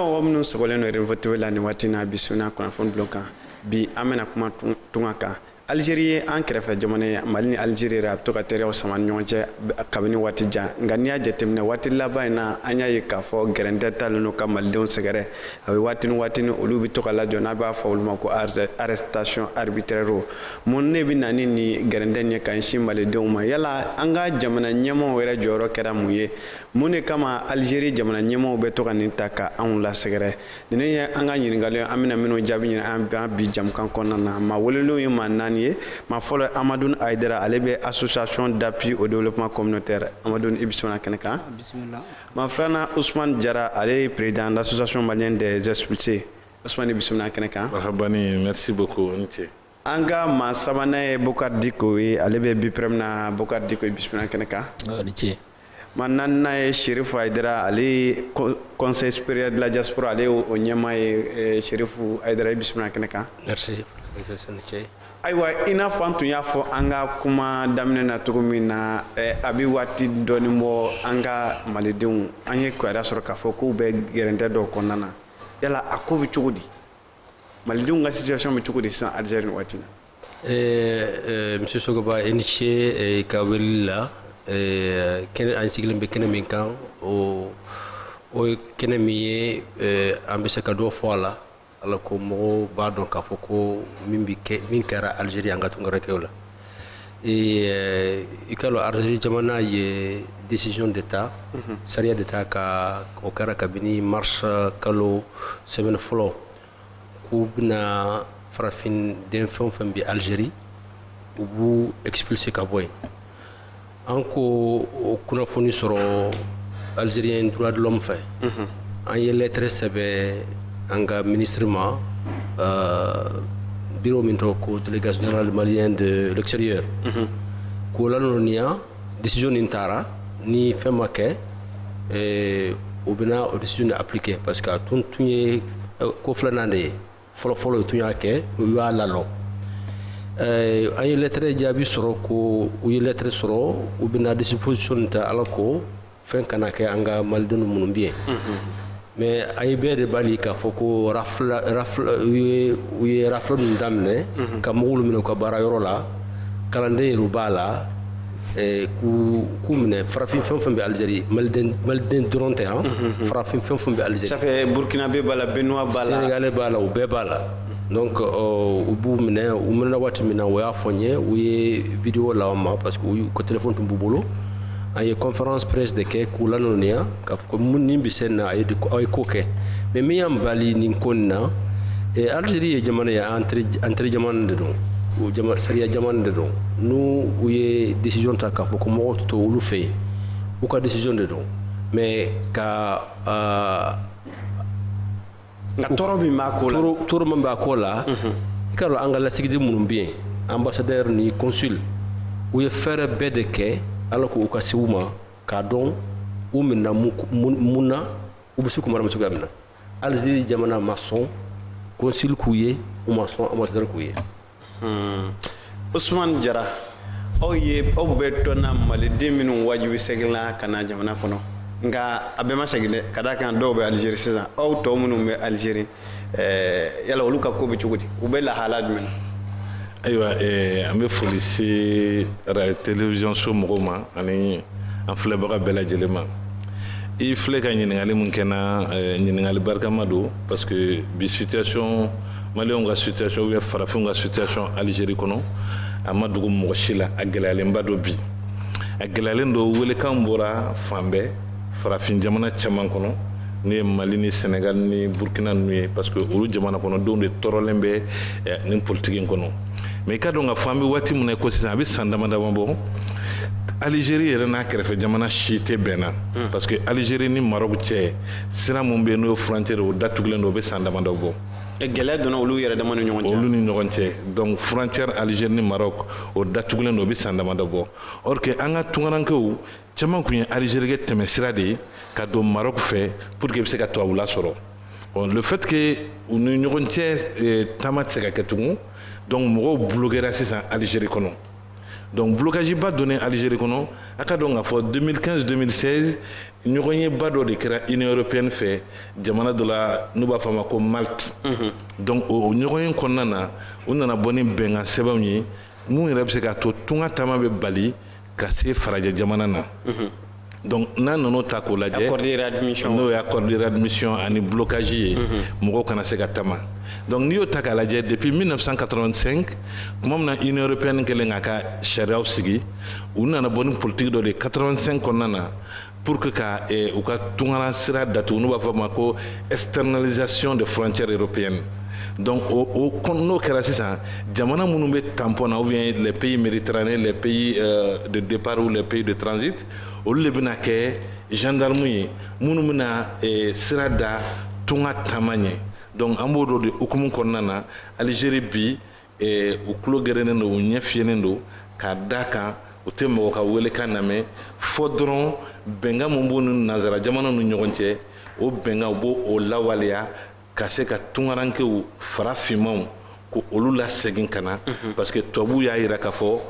filmɛbagaw minnu sɔgɔlen don revote la nin waati na bi suna kunnafoni bulon kan bi an bɛna kuma tunga kan Algérie ye an kɛrɛfɛ jamana ye Mali ni Algérie a bɛ to ka teriyaw sama ni ɲɔgɔn cɛ kabini waati jan nka n'i y'a jateminɛ waati laban in na an y'a ye k'a fɔ gɛrɛntɛ talen don ka malidenw sɛgɛrɛ a bɛ waati ni olu bɛ to ka lajɔ n'a b'a fɔ olu ma ko arrestation arbitraire mun ne bɛ na ni nin gɛrɛntɛ nin ye ka ɲɛsin malidenw ma yala an ka jamana ɲɛmaaw yɛrɛ jɔyɔrɔ kɛra mun ye mun de kama Algérie jamana ɲɛmaaw bɛ to ka nin ta ka anw lasɛgɛrɛ nin ye an ka ɲininkali an bɛna minnu jaabi ɲini an bi jamukan kɔnɔna na maa welelenw ye maa naani ye maa fɔlɔ Amadou Aïdara ale bɛ association d'appui au développement communautaire Amadou i bisimila kɛnɛ kan maa filanan Ousmane Diarra ale ye président de l'association malienne des expulsés Ousmane i bisimila kɛnɛ kan marhabani merci beaucoup ni ce an ka maa sabanan ye Bokar Diko ye ale bɛ BPREM na Bokar Diko i bisimila kɛnɛ kan ni ce maa naaninan ye Chérif Aïdara ale ye conseil supérieur de la diaspora ale o ɲɛmaa ye Chérif Aïdara i bisimila kɛnɛ kan merci ayiwa i n'a fɔ an tun y'a fɔ an ka kuma daminɛ na cogo min na a bɛ waati dɔɔni bɔ an ka malidenw an ye kibaruya sɔrɔ k'a fɔ k'u bɛ gɛrɛntɛ dɔw kɔnɔna na yala a ko bɛ cogo di malidenw ka situation bɛ cogo di sisan Algérie ni waati na monsieur Sogoba i ni ce ka weleli la kɛnɛ an sigilen bɛ kɛnɛ min kan o ye kɛnɛ min ye an bɛ se ka dɔ fɔ a la ala ko mɔgɔw b'a dɔn k'a fɔ ko min kɛra Algérie an ka tun kɛra kɛw la i ka dɔn Algérie jamana ye décision d'état sariya d'état ka o kɛra kabini mars kalo semaine fɔlɔ k'u bɛna farafin den fɛn o fɛn bɛ Algérie u b'u expulser ka bɔ yen an ko o kunnafoni sɔrɔ Algérien droit de l'homme fɛ an ye lettre sɛbɛn an ka ministre ma bureau min tɔgɔ ko délégation générale malienne de l'extérieur k'o lanɔniya décision nin taara ni fɛn ma kɛ o bɛna o décision de appliquer parce que a tun ye ko filanan de ye fɔlɔfɔlɔ u tun y'a kɛ u y'a lalɔ an ye lettre jaabi sɔrɔ ko u ye lettre sɔrɔ u bɛna disposition ta ala ko fɛn kana kɛ an ka malidenw minnu bɛ yen mais an ye bɛɛ de bali k'a fɔ ko u ye rafle ninnu daminɛ ka mɔgɔw minɛ u ka baarayɔrɔ la kalanden yɛrɛ b'a la k'u minɛ farafin fɛn o fɛn bɛ Algérie maliden dɔrɔn tɛ farafin fɛn o fɛn bɛ Algérie ça fait burkinabé b'a la benoît b'a la sénégalais b'a la u bɛɛ b'a la donc u b'u minɛ u minɛna waati min na o y'a fɔ n ye u ye vidéo la ma parce que u ka téléphone tun b'u bolo an ye conférence presse de kɛ k'u lanɔniya k'a fɔ ko nin bɛ se na a ye ko kɛ mais min y'an bali nin ko nin na Algérie ye jamana ye entrée jamana de don sariya jamana de don n'u ye décision ta k'a fɔ ko mɔgɔw tɛ to olu fɛ yen u ka décision de don mais ka nka tɔɔrɔ min b'a ko la tɔɔrɔ min b'a ko la i ka dɔn an ka lasigiden minnu bɛ yen ambassadeur ni consul u ye fɛɛrɛ bɛɛ de kɛ ala ko u ka se u ma k'a dɔn u minɛna mun na u bɛ se k'u mara cogoya min na Algérie jamana ma sɔn consul k'u ye u ma sɔn ambassadeur k'u ye Ousmane Diarra aw bɛ tɔnna maliden minnu wajibi seginna ka na jamana kɔnɔ nka a bɛɛ ma segin dɛ ka d'a kan dɔw bɛ Algérie sisan aw tɔ minnu bɛ Algérie yala olu ka ko bɛ cogo di u bɛ lahala jumɛn na ayiwa an bɛ foli se télévision so mɔgɔw ma ani an filɛbaga bɛɛ lajɛlen ma i filɛ ka ɲininkali min kɛ n na ɲininkali barikama don parce que bi situation maliyɛnw ka situation ou bien farafinw ka situation Algérie kɔnɔ a ma dogo mɔgɔ si la a gɛlɛyalenba don bi a gɛlɛyalen don welekan bɔra fan bɛɛ farafin jamana caman kɔnɔ ne ye Mali ni Sénégal ni Burkina ninnu ye parce que olu jamana kɔnɔdenw de tɔɔrɔlen bɛ nin politique in kɔnɔ mais i ka dɔn ka fɔ an bɛ waati min na ko sisan a bɛ san dama dama bɔ Algérie yɛrɛ n'a kɛrɛfɛ jamana si tɛ bɛnna parce que Algérie ni Maroc cɛ sira min bɛ yen n'o ye frontière o datugulen don o bɛ san dama dɔ bɔ gɛlɛya donna olu yɛrɛ dama ni ɲɔgɔn cɛ olu ni ɲɔgɔn cɛ donc frontière Algérie ni Maroc o datugulen don o bɛ san dama dɔ bɔ or que an ka tungarankew caman tun ye Algérie kɛ tɛmɛsira de ye ka don Maroc fɛ pour que i bɛ se ka tubabula sɔrɔ bon le fait que u ni ɲɔgɔn cɛ taama tɛ se ka kɛ tugun donc mɔgɔw bloquera sisan Algérie kɔnɔ donc blocage ba donné Algérie kono aka donc a fo 2015 2016 ɲɔgɔn ye ba dɔ de kɛra Union européenne fɛ jamana dɔ la n'u b'a fɔ a ma ko Malte donc o ɲɔgɔn ye kɔnɔna na u nana bɔ ni bɛnkan sɛbɛnw ye mun yɛrɛ bɛ se k'a to tunga taama bɛ bali ka se farajɛ jamana na donc n'a nan'o ta k'o lajɛ n'o ye accord de réadmission ani blocage ye mɔgɔw kana se ka taama donc n'i y'o ta k'a lajɛ depuis 1985 tuma min na Union européenne kɛlen k'a ka sariyaw sigi u nana bɔ ni politique dɔ de 85 kɔnɔna na pour que ka u ka tungala sira datugu n'u b'a fɔ ma ko externalisation des frontières européennes donc n'o kɛra sisan jamana minnu bɛ tampon na ou bien les pays méditerranéens les pays de départ ou les pays de transit olu de bɛna kɛ gendarme ye minnu bɛna sira da tunga taama ɲɛ donc an b'o dɔ de hukumu kɔnɔna na Algérie bi u tulo gɛrɛnen don u ɲɛ fiyɛlen don k'a da kan u tɛ mɔgɔ ka welekan lamɛn fɔ dɔrɔn bɛnkan min b'u ni nanzara jamana ni ɲɔgɔn cɛ o bɛnkan u b'o lawaleya ka se ka tungarankew farafinmaw ko olu lasegin ka na parce que tubabuw y'a jira k'a fɔ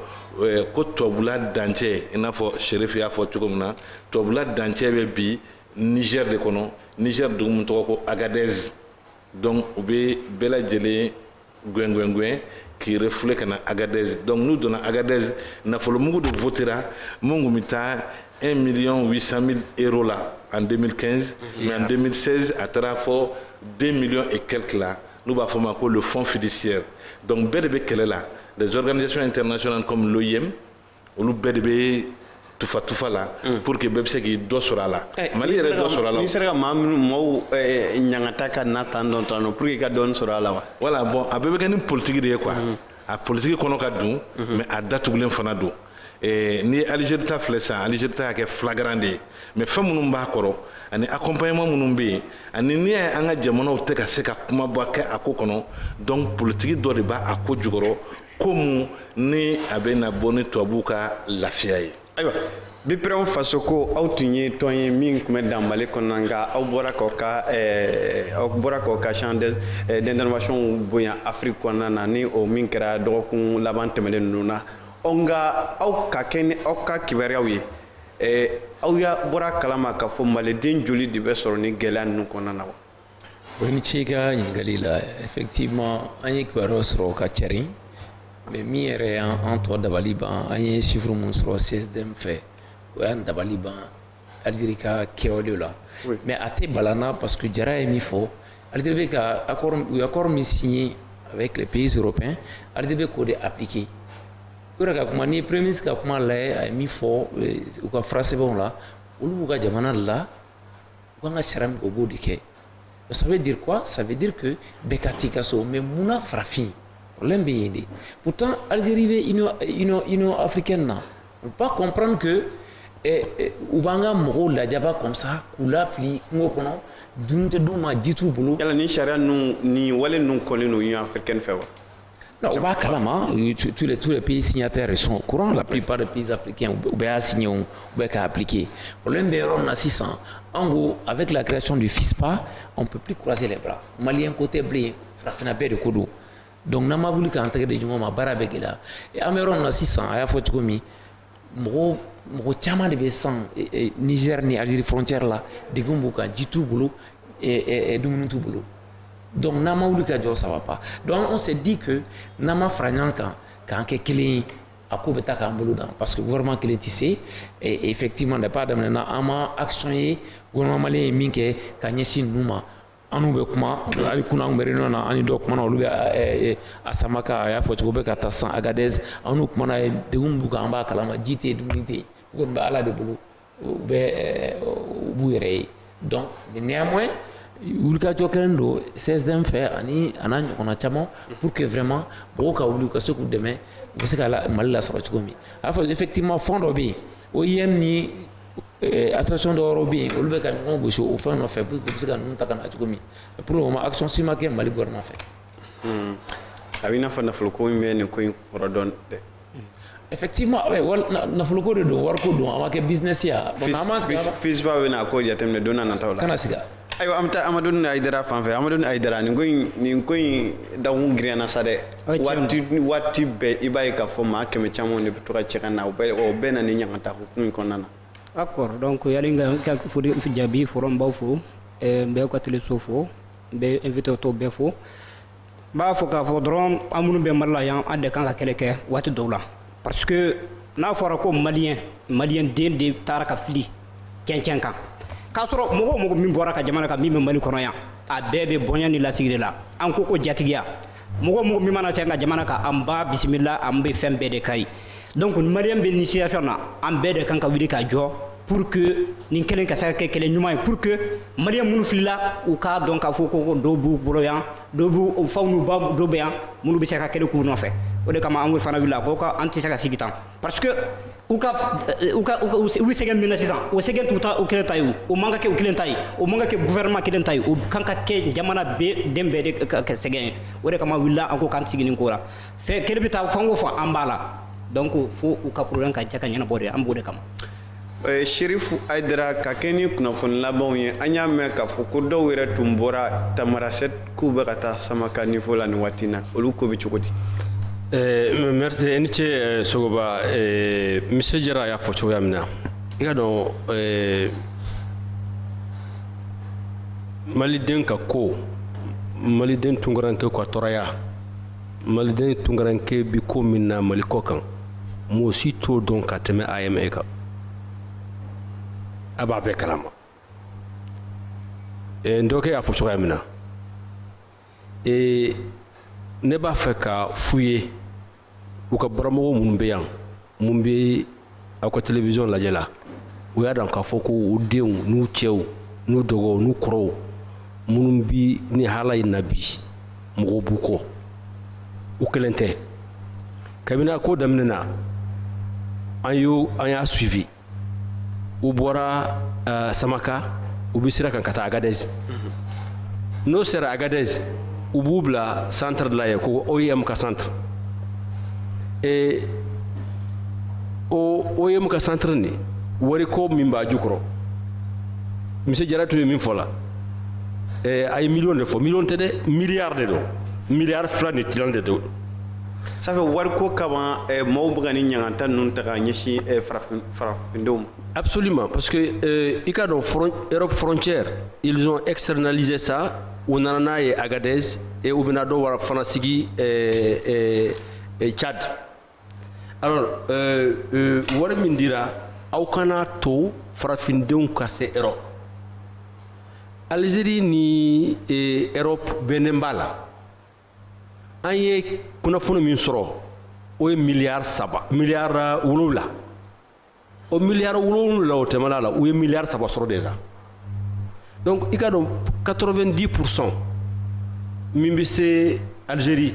ko tubabula dancɛ i n'a fɔ Sheriff y'a fɔ cogo min na tubabula dancɛ bɛ bi Niger de kɔnɔ Niger dugu min tɔgɔ ko Agadez donc u bɛ bɛɛ lajɛlen gɛngɛngɛn qui reflète kana Agadez donc nous donna Agadez nafolomugu de votera mun bɛ taa 1 800 000 euros là en 2015 mais en 2016 à taara fɔ 2 millions et quelques là nous b'a fɔ ma ko le fonds fiduciaire donc bɛɛ de bɛ kɛlɛ la les organisations internationales comme l'OIM olu bɛɛ de bɛ tufa la pour que bɛɛ bɛ se k'i dɔ sɔrɔ a la Mali yɛrɛ dɔ sɔrɔ a la n'i sera ka maa minnu maaw ɲangata ka na tan dɔn pour que i ka dɔɔni sɔrɔ a la wa voilà bon a bɛɛ bɛ kɛ ni politique de ye quoi a politique kɔnɔ ka dun mais a datugulen fana don ni ye Algérie ta filɛ sisan Algérie ta y'a kɛ flagrant de ye mais fɛn minnu b'a kɔrɔ ani accompagnement minnu bɛ yen ani n'i y'a ye an ka jamanaw tɛ ka se ka kumaba kɛ a ko kɔnɔ donc politique dɔ de b'a ko jukɔrɔ ko mun ni a bɛ na bɔ ni tubabuw ka lafiya ye. ayiwa BPREAW faso ko aw tun ye tɔn ye min tun bɛ dan Mali kɔnɔ nka aw bɔra k'aw ka champ d'intervention bonya Afrique kɔnɔna na ni o min kɛra dɔgɔkun laban tɛmɛnen ninnu na nka aw ka kɛ ni aw ka kibaruyaw ye aw bɔra kalama k'a fɔ maliden joli de bɛ sɔrɔ ni gɛlɛya ninnu kɔnɔna na wa. o ni ce ka ɲininkali la effectivement an ye kibaruyaw sɔrɔ ka carin mais min yɛrɛ an tɔ dabali ban an ye chiffre mun sɔrɔ CSDM fɛ o y'an dabali ban Algérie ka kɛwalew la mais a tɛ balana parce que Jara ye min fɔ Algérie bɛ ka accord min signé avec les pays européens Algérie bɛ k'o de appliquer o yɛrɛ ka kuma ni premier ministre ka kuma lajɛ a ye min fɔ u ka fura sɛbɛnw la olu b'u ka jamana la u kan ka sariya min o b'o de kɛ ça veut dire quoi? Ça veut dire que bɛɛ ka t'i ka so mais mun na farafin problème bɛ yen de pourtant Algérie bɛ Union africaine na on peut pas comprendre que u b'an ka mɔgɔw lajaba comme ça k'u lafili kungo kɔnɔ dumuni tɛ d'u ma ji t'u bolo. yala ni sariya ninnu ni wale ninnu kɔlen don Union africaine fɛ wa. Non, on va carrément, tous les pays signataires sont au courant, la plupart des pays africains ont signé, ont appliqué. Le problème est qu'on a 600. En gros, avec la création du FISPA, on ne peut plus croiser les bras. Malien côté blé, Frafina de Kodo. Donc, on a voulu qu'entrer des gens à Barabegela. Et à Méron, on a 600, à Yafotokomi, Moro Tchama de Bessan, Niger, ni Algérie frontière là, de Gumbuka, Jitu Boulou et Dumunutu Boulou. Donc, Nama Oulika ça va pas. Donc, on s'est dit que Nama Franyanka, quand quelqu'un a coupé ta camboulou, parce que le gouvernement qui est tissé, et effectivement, il n'y a pas d'amener à actionner, le gouvernement malien est mis que Kanyesi Nouma, en nous, comment, Alikuna Merino, en nous, comment, on à Samaka, à Fotokobe, à Tassan, à Gadez, en nous, comment, de Umbugamba, Kalama, Jité, Dumité, Gomba, Ala de Boulou, ou Bouéré. Donc, néanmoins, wulika jɔkɛlen don CSDM fɛ ani a n'a ɲɔgɔnna caman pour que vraiment mɔgɔw ka wuli u ka se k'u dɛmɛ u bɛ se ka Mali lasɔrɔ cogo min a y'a fɔ effectivement fond dɔ bɛ yen OIM ni association dɔ yɔrɔ bɛ yen olu bɛ ka ɲɔgɔn gosi o fɛn nɔfɛ pour que u bɛ se ka ninnu ta ka na cogo min pour le moment action si ma kɛ Mali gouvernement fɛ. a bɛ i n'a fɔ nafoloko min bɛ nin ko in kɔrɔ dɔn dɛ. Effectivement, nafoloko de don wariko don a ma kɛ business ya. FISPA bɛ na ko jateminɛ don n'a nataw la. Kana siga. ayiwa an bɛ taa amadu ni ayidara fan fɛ. Amadu ni ayidara nin ko in dakun girinna sa dɛ. Waati bɛɛ i b'a ye k'a fɔ maa 100 caman de bɛ to ka cɛ ka na o bɛɛ na ni ɲangata hukumu in kɔnɔna na. D'accord, donc yali ka fodi jaabi fɔlɔ n b'aw fo n bɛ ka teleso fo n bɛ invité tɔw bɛɛ fo. N b'a fɔ k'a fɔ dɔrɔn an minnu bɛ Mali la yan an de kan ka kɛlɛ kɛ waati dɔw la parce que n'a fɔra ko maliyɛn den de taara ka fili cɛncɛn kan k'a sɔrɔ mɔgɔ o mɔgɔ min bɔra ka jamana kan min bɛ Mali kɔnɔ yan a bɛɛ bɛ bonya ni lasigi de la an ko jatigiya mɔgɔ o mɔgɔ min mana se an ka jamana kan an b'a bisimila an bɛ fɛn bɛɛ de ka ye donc maliyɛn bɛ nin situation na an bɛɛ de kan ka wuli ka jɔ pour que nin kelen ka se ka kɛ kɛlɛ ɲuman ye pour que maliyɛn minnu filila u k'a dɔn k'a fɔ ko dɔw b'u bolo yan dɔw b'u faw n'u ba dɔw bɛ yan minnu bɛ se ka kɛlɛ k'u nɔfɛ o de kama an fana wulila ko an tɛ se ka sigi tan parce que u bɛ sɛgɛn min na sisan o sɛgɛn t'u ta o kelen ta ye o man ka kɛ o kelen ta ye o man ka kɛ gouvernement kelen ta ye o kan ka kɛ jamana bɛɛ den bɛɛ de ka kɛ sɛgɛn ye o de kama wulila an ko k'an sigi nin ko la fɛn kelen bɛ taa fan o fan an b'a la donc fo u ka problème ka jɛ ka ɲɛnabɔ de an b'o de kama. Sherifu Aidara ka kɛ ni kunnafoni labanw ye an y'a mɛn k'a fɔ ko dɔw yɛrɛ tun bɔra Tamarasɛte k'u bɛ ka taa Samaka niveau la nin waati in na olu ko bɛ cogo di. Merci i ni ce Sogoba monsieur Jara y'a fɔ cogoya min na i ka dɔn maliden ka ko maliden tunkaranke ka tɔɔrɔya maliden tunkaranke bi ko min na Mali kɔ kan mɔgɔ si t'o dɔn ka tɛmɛ AMA kan a b'a bɛɛ kalama n dɔgɔkɛ y'a fɔ cogoya min na ne b'a fɛ ka f'u ye u ka baramɔgɔ minnu bɛ yan mun bɛ aw ka télévision lajɛ la u y'a dɔn k'a fɔ ko u denw n'u cɛw n'u dɔgɔw n'u kɔrɔw minnu bi ni hala in na bi mɔgɔw b'u kɔ u kelen tɛ kabini a ko daminɛ na an y'a suivi u bɔra Samaka u bɛ sira kan ka taa Agadez n'o sera Agadez u b'u bila centre de la ye ko OIM ka centre o OIM ka centre ni wari ko min b'a jukɔrɔ monsieur Jara tun ye min fɔ la a ye million de fɔ million tɛ dɛ milliard de don milliard 2 ni tilan de don. Ça fait wariko kama maaw bɛ ka ni ɲangata ninnu ta ka ɲɛsin farafindenw ma. Absolument, parce que i ka dɔn Europe frontière ils ont externalisé ça u nana n'a ye Agadez et u bɛna dɔw fana sigi Tchad. Alors wari min dira aw kana to farafindenw ka se Europe. Algérie ni Europe bɛnnen b'a la. An ye kunnafoni min sɔrɔ o ye miliyari 7 o miliyari 7 o tɛmɛna la u ye miliyari 3 sɔrɔ déjà donc i ka dɔn 90% min bɛ se Algérie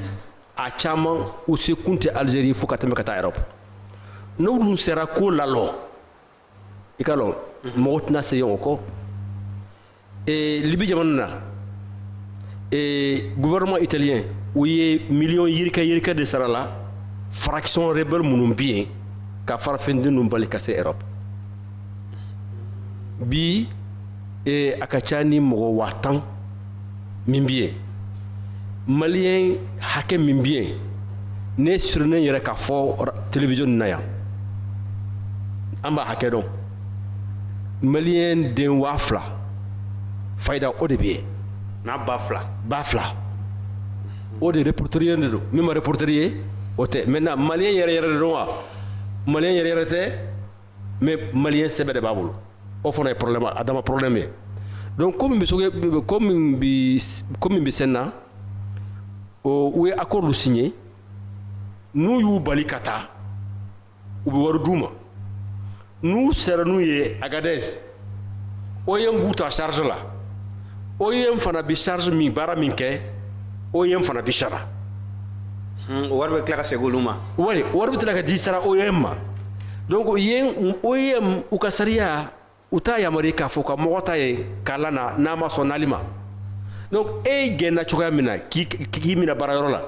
a caman u se kun tɛ Algérie fo ka tɛmɛ ka taa Europe n'o dun sera ko lalɔ i ka dɔn mɔgɔ tɛna se yen o kɔ Libi jamana na gouvernement italien u ye million yirika de sara la fraction rebelle minnu bɛ yen ka farafinden ninnu bali ka se Europe bi a ka ca ni mɔgɔ 10,000 min bɛ yen maliyɛn hakɛ min bɛ yen ne sirilen yɛrɛ ka fɔ télévision na yan an b'a hakɛ dɔn maliyɛn den 2,000 fayida o de bɛ yen n'a ba fila o de reporterier de don min ma reporter ye o tɛ maintenant maliyɛn yɛrɛ de don wa maliyɛn yɛrɛ tɛ mais maliyɛn sɛbɛ de b'a bolo o fana ye problème a dama problème ye donc comme bɛ sen na u ye accord signé n'u y'u bali ka taa u bɛ wari d'u ma n'u sera n'u ye Agadez OIM b'u ta charge la OIM fana bɛ charge min baara min kɛ OIM fana bɛ sara wari bɛ tila ka segin olu ma wari bɛ tila ka di sara OIM ma donc OIM u ka sariya u t'a yamaruya k'a fɔ ka mɔgɔ ta ye kalan na n'a ma sɔn n'ali ma donc e gɛnna cogoya min na k'i minɛ baarayɔrɔ la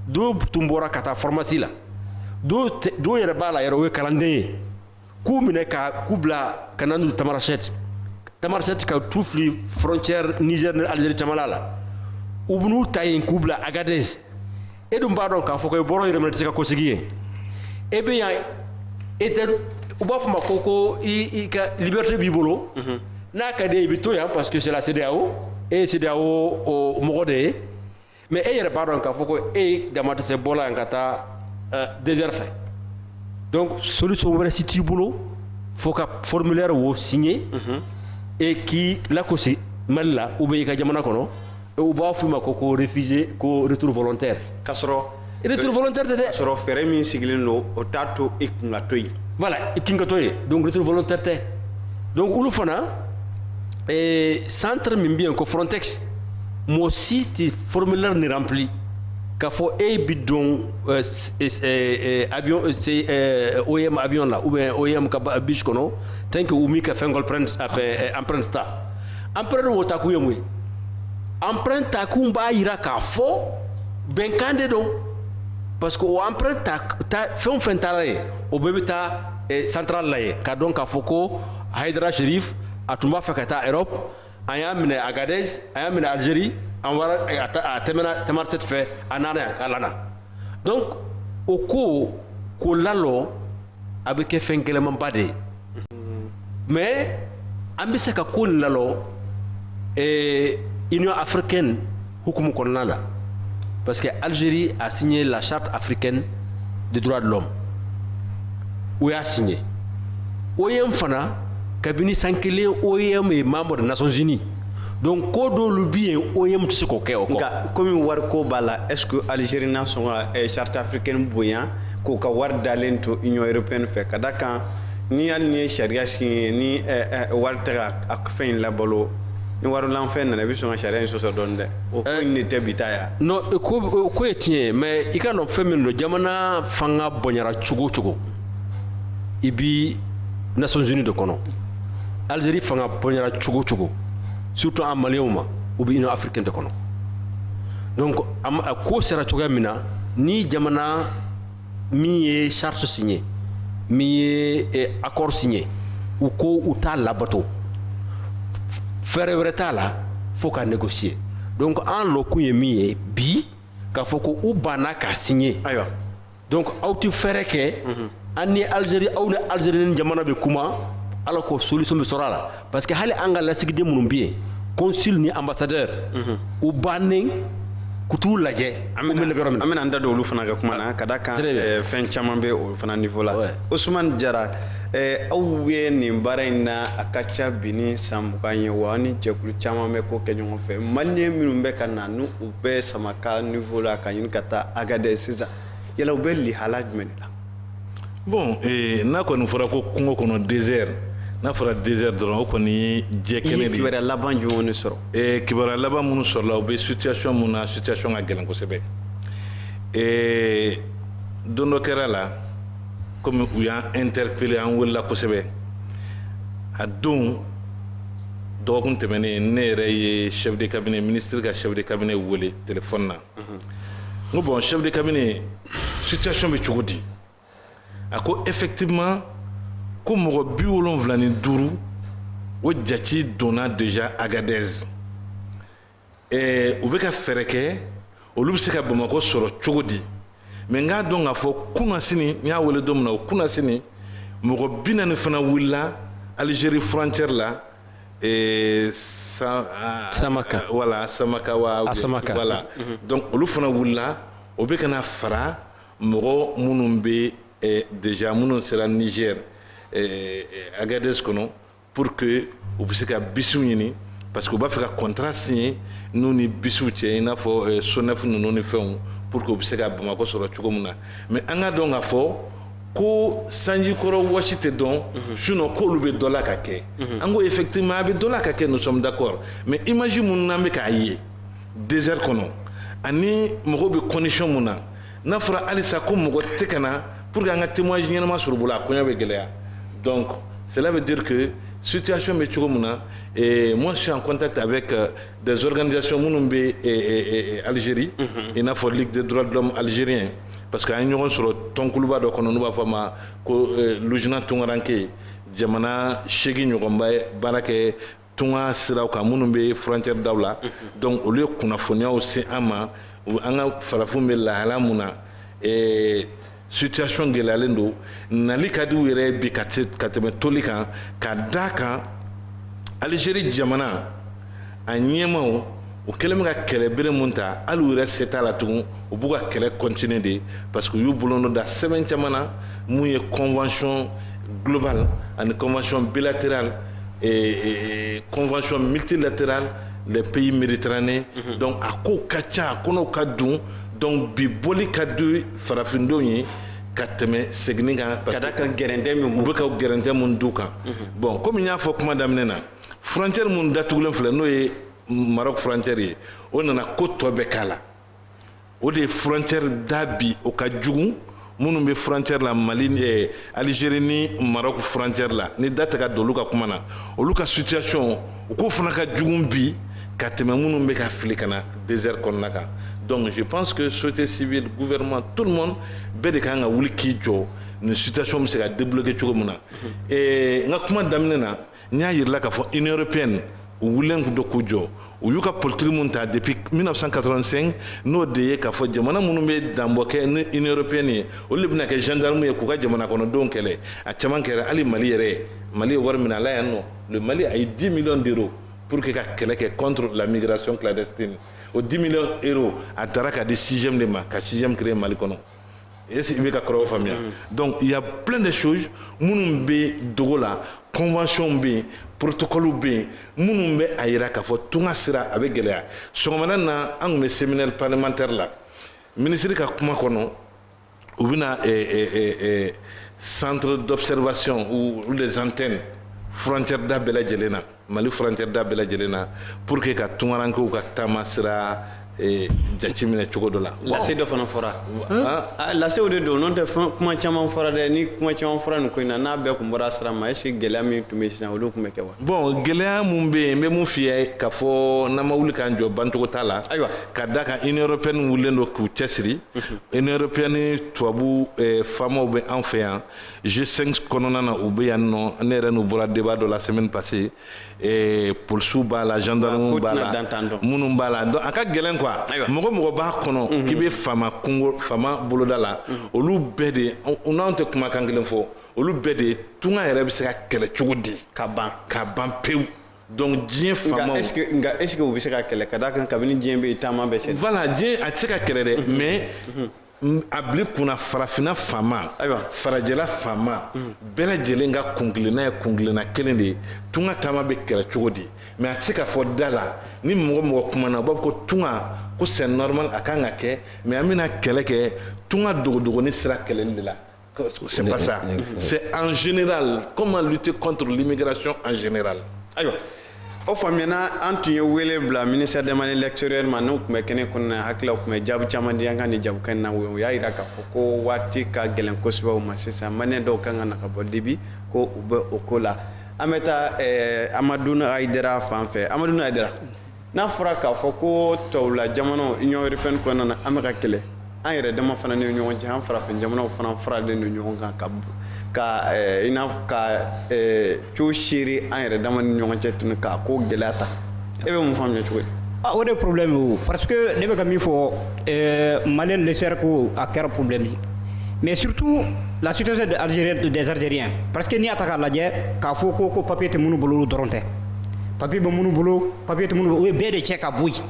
dɔw tun bɔra ka taa pharmacie la dɔw yɛrɛ b'a la yɛrɛ o ye kalanden ye k'u minɛ k'u bila ka na n'u Tamarasɛte Tamarset ka tufli frontière Niger ni Algérie tamala la ubnu tayin kubla Agadez edum badon ka foko boro yirem tika ko sigiye e be ya eten uba fuma koko i ka liberté bibolo na ka de bito ya parce que c'est la CEDEAO et CEDEAO o mogode mais e yere badon ka foko e damata se bola ngata désert fait donc solution wala si tibulo faut ka formulaire wo signer et qui la kosi malla ou be ka jamana kono e u ba fuma ko refuser ko retour volontaire kasoro retour volontaire de kasoro fere min sigilen lo o tato ikunga toy voilà ikinga toy donc retour volontaire te donc ulu fana et centre min bien ko Frontex mo aussi ti formulaire ni rempli ka fo e bidon avion OEM avion là ou bien OEM ka biche kono tant que umi ka fengol prendre après empreinte ta empreinte wo ta ku yemwe empreinte ta ku mba ira ka fo ben kande do parce que o empreinte ta fon fentale o bebe ta central laye ka donc ka fo ko Haïdara Chérif atumba fakata Europe aya mine Agadez aya mine Algérie en wara a temena tamar set fait anana kalana donc au ko lalo avec fengele mambade mais ambisa ka ko lalo Union africaine hukumu konala parce que Algérie a signé la charte africaine des droits de l'homme où a signé OIM fana kabini sankele OIM est membre des Nations Unies. Donc, kodo lubi OIM tu se koke oko. Comme war ko bala, est-ce que Algérie n'a son charte africaine bouillant ko ka war dalen to Union européenne fait kadaka ni al ni sharia ni war tera ak fin la bolo ni waru l'enfer na bi son sharia so so donde o ko ni tebitaya. Non, ko etien mais ikalo femino jamana fanga bonyara chugo ibi Nations Unies de kono. Algérie fanga bonyara chugo surtout en Malaioma ou bien Union africaine de kono. Donc a ko sera choga mina ni jamana mi est charte signée mi est accord signé ou ko ou ta la bateau faire vrai là faut qu'à négocier. Donc en loku mi bi ka faut ko ou bana ka signé Ayo. donc auto faire que ani Algérie ou Algérie jamana be kuma alors que solution be sera là parce que hali anga la sigide munum bien consul ni ambassadeur ou banning kutu laje amena anda do lu fana ga kuma na kadaka fen chaman be o fana niveau là Ousmane Diarra awwe ni barayna akacha bini sambukanye wani jekulu chaman me ko kenyo fe manye minum be kananu ube samaka niveau là kanyin kata Agadez siza yala ubeli halaj menila bon na ko nu fora ko kungo kono désert na fora désert dron ko ni jekene bi wara laban ju woni soro kibara laban munu soro la be situation muna situation a gelan ko sebe dondo kerala comme ou ya interpellé en wala ko sebe adon do ko temene ne re chef de cabinet ministre ka chef de cabinet wole téléphone na ngo bon chef de cabinet situation be chugudi ako effectivement comme mo biolon vlani duru o jati donna déjà Agadez ou be ka fereke o lu se ka Bamako soro chogodi mais nga don nga fo kuna sini nya wole dom na kuna sini mo binani fana willa Algérie frontière là Samaka voilà Samaka wa Samaka voilà donc o lu fana willa o be kana fara mo munumbe déjà munun sera Niger Agadez kono pour que o be se ka bisu yini parce que o ba faire contrat signé nous ni bisu tie ina fo sonef nous ni fon pour que o be se ka Bamako soro chuko muna mais anga don nga fo ko sanji koro washite don sinon ko lu be dola ka ke ango effectivement be dola ka ke nous sommes d'accord mais imagine mun na me ka yé désert kono ani mo be condition muna na fara alisa ko mo tekana pour que anga témoignage nyama sur bula ko nyabe gelea donc cela veut dire que situation me chukomuna et moi je suis en contact avec des organisations munumbe et Algérie et na for Ligue des droits de l'homme algérien parce que ñu ngi sur tonkuluba do kono nuba fama ko lujna tungaranke jamana shegi ñu gomba barake tunga siraw kan minnu bɛ frontière daw la donc olu ye kunnafoniyaw se an ma an ka farafinw bɛ lahala mun na situation gɛlɛyalen don nali ka di u yɛrɛ bi ka tɛmɛ toli kan ka da kan Algérie jamana a ɲɛmaw u kɛlen bɛ ka kɛlɛbere mun ta hali u yɛrɛ se t'a la tugun u b'u ka kɛlɛ continuer de parce que u y'u bolo nɔ da sɛbɛn caman na mun ye convention globale ani convention bilatérale convention multilatérale les pays méditerranéens donc a ko ka ca a kɔnɔw ka dun donc bi boli ka di farafindenw ye ka tɛmɛ segini kan ka da kan gɛrɛntɛ min u bɛ ka gɛrɛntɛ mun d'u kan bon komi n y'a fɔ kuma daminɛ na frontière mun datugulen filɛ n'o ye Maroc frontière ye o nana ko tɔ bɛɛ k'a la o de ye frontière da bi o ka jugu minnu bɛ frontière la Mali Algérie ni Maroc frontière la ni da tɛ ka don olu ka kuma na olu ka situation u k'o fana ka jugu bi ka tɛmɛ minnu bɛ ka fili ka na désert kɔnɔna kan donc je pense que société civile gouvernement tout le monde bɛɛ de kan ka wuli k'i jɔ nin situation bɛ se ka débloquer cogo min na n ka kuma daminɛ na n y'a yirala k'a fɔ Union européenne u wulilen tun don k'u jɔ u y'u ka politique mun ta depuis 1985 n'o de ye k'a fɔ jamana minnu bɛ danbɔ kɛ ni Union européenne ye olu de bɛna kɛ gendarme ye k'u ka jamana kɔnɔdenw kɛlɛ a caman kɛra hali Mali yɛrɛ Mali ye wari min a la yan nɔ le Mali a ye 10 millions d'euros pour que ka kɛlɛ kɛ contre la migration clandestine o 10 millions d'euros a taara ka di 6e de ma ka 6e créer Mali kɔnɔ est-ce que i bɛ ka kɔrɔ faamuya donc il y a plein de choses minnu bɛ dogo la convention bɛ yen protocole bɛ yen minnu bɛ a yira k'a fɔ tunga sira a bɛ gɛlɛya sɔgɔmada na an tun bɛ séminaire parlementaire la ministre ka kuma kɔnɔ u bɛna centre d'observation ou les antennes frontière da bɛɛ lajɛlen na Mali frontière da bɛɛ lajɛlen na pour que ka tungarankew ka taama sira jateminɛ cogo dɔ la lase dɔ fana fɔra lasew de don n'o tɛ kuma caman fɔra dɛ ni kuma caman fɔra nin ko in na n'a bɛɛ tun bɔra sira ma est-ce que gɛlɛya min tun bɛ sisan olu tun bɛ kɛ wa bon gɛlɛya mun bɛ yen n bɛ mun f'i ye k'a fɔ n'an ma wuli k'an jɔ bancogo t'a la ayiwa ka da kan Union européenne wulilen don k'u cɛsiri Union européenne ni tubabu faamaw bɛ an fɛ yan G5 kɔnɔna na u bɛ yan nɔ ne yɛrɛ n'u bɔra débat dɔ la semaine passée policiers b'a la gendarmerie b'a la minnu b'a la donc a ka gɛlɛn quoi mɔgɔ mɔgɔ b'a kɔnɔ k'i bɛ faama boloda la olu bɛɛ de u n'anw tɛ kumakan kelen fɔ olu bɛɛ de tunga yɛrɛ bɛ se ka kɛlɛ cogo di ka ban pewu donc diɲɛ faamaw nka est-ce que u bɛ se ka kɛlɛ ka da kan kabini diɲɛ bɛ yen taama bɛ se voilà diɲɛ a tɛ se ka kɛlɛ dɛ mais a bila kunna farafinna faama farajɛla faama bɛɛ lajɛlen ka kunkilenna ye kunkilenna kelen de ye tunga taama bɛ kɛlɛ cogo di mais a tɛ se ka fɔ da la ni mɔgɔ mɔgɔ kumana u b'a fɔ ko tunga ko c'est normal a kan ka kɛ mais an bɛna kɛlɛ kɛ tunga dogodogoni sira kɛlɛli de la c'est pas ça c'est en général comment lutter contre l'immigration en général ayiwa o faamuyana an tun ye wele bila ministère des manières l'extérieur ma n'o tun bɛ kɛnɛ kɔnɔna hakililaw tun bɛ jaabi caman di an ka nin jamukan in na o y'a jira k'a fɔ ko waati ka gɛlɛn kosɛbɛ o ma sisan maliyɛn dɔw kan ka na ka bɔ debi ko u bɛ o ko la an bɛ taa Amadou Aïdara fan fɛ Amadou Aïdara n'a fɔra k'a fɔ ko tɔwla jamanaw Union européenne kɔnɔna na an bɛ ka kɛlɛ an yɛrɛ dama fana ni ɲɔgɔn cɛ an farafin jamanaw fana faralen don ɲɔgɔn kan ka i n'a fɔ ka co seere an yɛrɛ dama ni ɲɔgɔn cɛ tuguni k'a ko gɛlɛya ta e bɛ mun faamuya cogo di o de problème o parce que ne bɛ ka min fɔ maliyɛn l'histoire ko a kɛra problème ye mais surtout la situation des Algériens parce que n'i y'a ta k'a lajɛ k'a fɔ ko papier tɛ minnu bolo olu dɔrɔn tɛ papier bɛ minnu bolo papier tɛ minnu bolo o ye bɛɛ de cɛ ka bɔ yen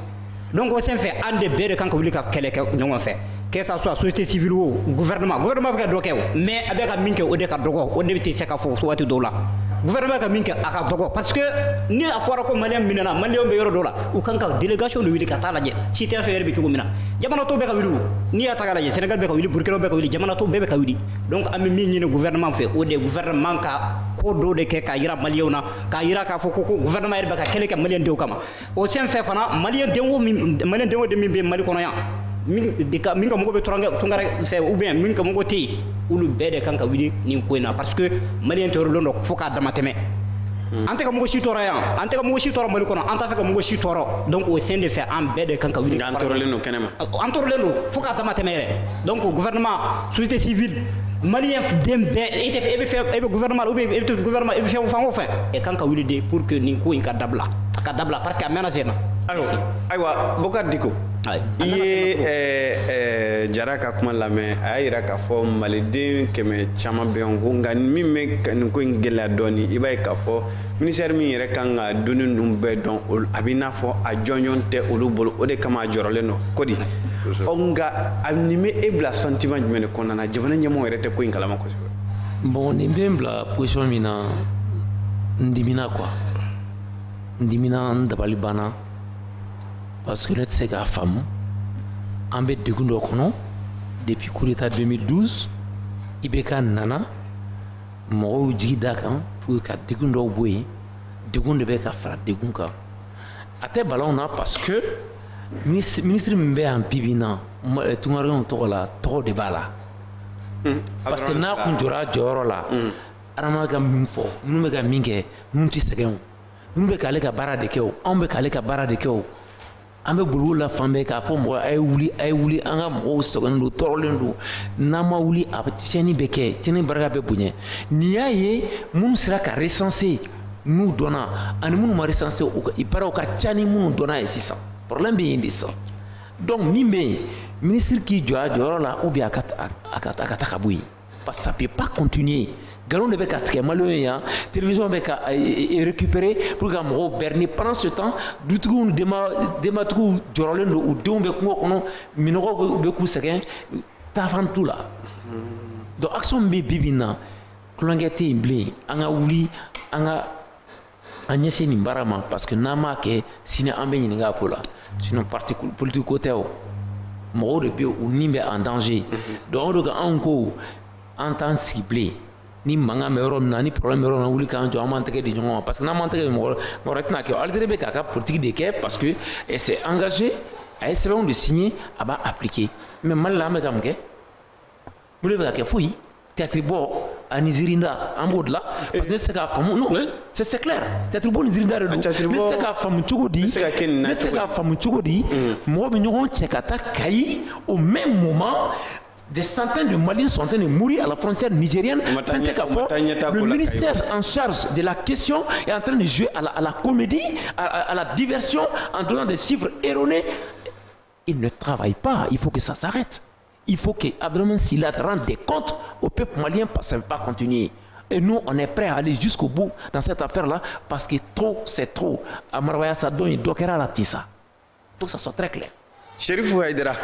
donc o senfɛ an de bɛɛ de kan ka wuli ka kɛlɛ kɛ ɲɔgɔn fɛ que ça soit société civile ou gouvernement bɛ ka dɔ kɛ o mais a bɛ ka min kɛ o de ka dɔgɔ o de bɛ se ka fɔ waati dɔw la gouvernement ka min kɛ a ka dɔgɔ parce que ni a fɔra ko maliyɛn minɛna maliyɛnw bɛ yɔrɔ dɔ la u kan ka délégation de wuli ka taa lajɛ situation yɛrɛ bɛ cogo min na jamana tɔw bɛ ka wuli o n'i y'a ta k'a lajɛ Sénégal bɛ ka wuli Burkina bɛ ka wuli jamana tɔw bɛɛ bɛ ka wuli donc an bɛ min ɲini gouvernement fɛ o de gouvernement ka ko dɔw de kɛ k'a jira maliyɛnw na k'a jira k'a fɔ ko gouvernement yɛrɛ bɛ ka kɛlɛ kɛ maliyɛn denw kama o senfɛ fana maliyɛn den o de min bɛ Mali kɔnɔ yan min ka mɔgɔ bɛ tunkara fɛ ou bien min ka mɔgɔ tɛ yen olu bɛɛ de kan ka wuli nin ko in na parce que maliyɛn tɔɔrɔlen don fo k'a dama tɛmɛ an tɛ ka mɔgɔ si tɔɔrɔ yan an tɛ ka mɔgɔ si tɔɔrɔ Mali kɔnɔ an t'a fɛ ka mɔgɔ si tɔɔrɔ donc o sen de fɛ an bɛɛ de kan ka wuli an tɔɔrɔlen don kɛnɛ ma an tɔɔrɔlen don fo k'a dama tɛmɛ yɛrɛ donc gouvernement société civile malien den bɛɛ e bɛ gouvernement ou bien e bɛ gouvernement e bɛ fɛn o fɛn e kan ka wuli de pour que nin ko in ka dabila parce que a mɛnna sen na. ayiwa Bokar Diko i ye Jara ka kuma lamɛn a y'a jira k'a fɔ maliden kɛmɛ caman bɛ yan ko nka min bɛ nin ko in gɛlɛya dɔɔni i b'a ye k'a fɔ ministère min yɛrɛ kan ka donni ninnu bɛɛ dɔn a b'i n'a fɔ a jɔnjɔn tɛ olu bolo o de kama a jɔrɔlen don Kodi nka a nin bɛ e bila sentiment jumɛn de kɔnɔna na jamana ɲɛmɔgɔ yɛrɛ tɛ ko in kalama kosɛbɛ. Bon, nin bɛ n bila position min na n dimina quoi n dimina n dabali banna parce que ne tɛ se k'a faamu an bɛ degun dɔ kɔnɔ depuis coup d'état 2012 IBK nana mɔgɔw jigi da kan pour ka degun dɔw bɔ yen degun de bɛ ka fara degun kan a tɛ bala na parce que ministre min bɛ yan bi bi in na tunkariyɛnw tɔgɔ la tɔgɔ de b'a la parce que n'a kun jɔra a jɔyɔrɔ la adama ka min fɔ minnu bɛ ka min kɛ minnu tɛ sɛgɛn o minnu bɛ k'ale ka baara de kɛ o anw bɛ k'ale ka baara de kɛ o an bɛ boli la fan bɛɛ k'a fɔ mɔgɔ a ye wuli an ka mɔgɔw sɛgɛnnen don tɔɔrɔlen don n'an ma wuli a tiɲɛni bɛ kɛ tiɲɛni barika bɛ bonya nin y'a ye minnu sera ka recenser n'u dɔnna ani minnu ma recenser baaraw ka ca ni minnu dɔnna ye sisan problème bɛ yen de sisan donc min bɛ yen ministre k'i jɔ a jɔyɔrɔ la ou bien a ka ta ka bɔ yen parce que ça peut pas continuer nkalon de bɛ ka tigɛ maliyɛnw ye yan télévision bɛ ka récupérer pour ka mɔgɔw berner pendant ce temps dutigiw ni denbatigiw jɔrɔlen don u denw bɛ kungo kɔnɔ minɔgɔw bɛ k'u sɛgɛn taafan t'u la donc action min bɛ bi bi in na tulonkɛ tɛ yen bilen an ka wuli an ɲɛsin nin baara ma parce que n'an m'a kɛ sini an bɛ ɲininka a ko la sinon parti politique ko tɛ o mɔgɔw de bɛ yen u ni bɛ en danger donc o de ka anw ko an t'an sigi bilen ni mankan bɛ yɔrɔ min na ni problème bɛ yɔrɔ min na wuli k'an jɔ an b'an tɛgɛ di ɲɔgɔn ma parce que n'an m'an tɛgɛ di mɔgɔ wɛrɛ tɛna kɛ Algérie bɛ k'a ka politique de kɛ parce que elle s'est engagée a ye sɛbɛnw de signer a b'a appliquer mais Mali la an bɛ ka mun kɛ mun de bɛ ka kɛ foyi théâtre bɔ ani zirinda an b'o dilan parce que ne tɛ se k'a faamu non c'est clair théâtre bɔ ni zirinda de don ne tɛ se k'a faamu cogo di mɔgɔ bɛ ɲɔgɔn cɛ ka taa Kayi au même moment des centaines de Maliens sont en train de mourir à la frontière nigérienne. Le ministère en charge de la question est en train de jouer à la comédie, à la diversion, en donnant des chiffres erronés. Il ne travaille pas. Il faut que ça s'arrête. Il faut que Abdraman Sylla rende des comptes au peuple malien parce que ça ne peut pas continuer. Et nous, on est prêts à aller jusqu'au bout dans cette affaire-là parce que trop, c'est trop. Amarwaya Sadon et Dokera Latissa. Il faut que ça soit très clair. Chérifou Haïdara,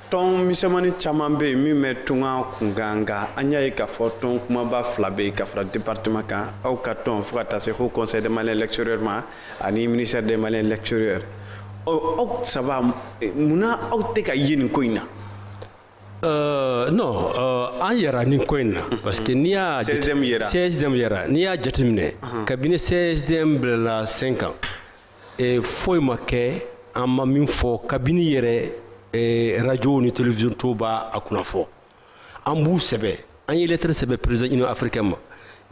tɔn misɛnmani caman bɛ yen min bɛ tunga kunkan nka an y'a ye k'a fɔ tɔn kumaba fila bɛ yen ka fara département kan aw ka tɔn fo ka taa se haut conseil des maliens l'extérieur ma ani ministère des maliens l'extérieur aw saba munna aw tɛ ka ye nin ko in na. Non an yɛra nin ko in na parce que n'i y'a 16e yɛra n'i y'a jateminɛ kabini 16e bilala 5 ans foyi ma kɛ an ma min fɔ kabini yɛrɛ radio ni télévision to b'a a kunnafɔ an b'u sɛbɛ an ye lettre sɛbɛ président union africaine ma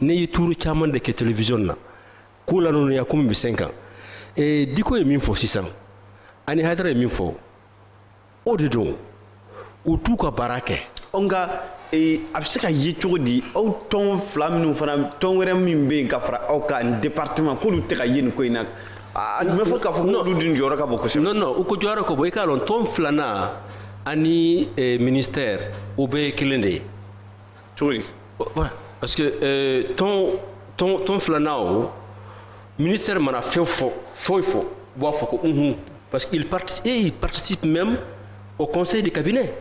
ne ye tuuru caman de kɛ télévision na k'u lanɔniya komi bi 5 ans Diko ye min fɔ sisan ani Haidara ye min fɔ o de don u t'u ka baara kɛ nka a bɛ se ka ye cogo di aw tɔn fila minnu fana tɔn wɛrɛ min bɛ yen ka fara aw ka département k'olu tɛ ka ye nin ko in na a bɛ fɔ k'a fɔ k'olu dun jɔyɔrɔ ka bon kosɛbɛ. non u ko jɔyɔrɔ ka bon i k'a dɔn tɔn filanan ani ministère o bɛɛ ye kelen de ye. cogo di. voilà parce que tɔn filanan o ministère mana fɛn fɔ foyi fɔ u b'a fɔ ko unhun parce qu'il participe même au conseil du cabinet.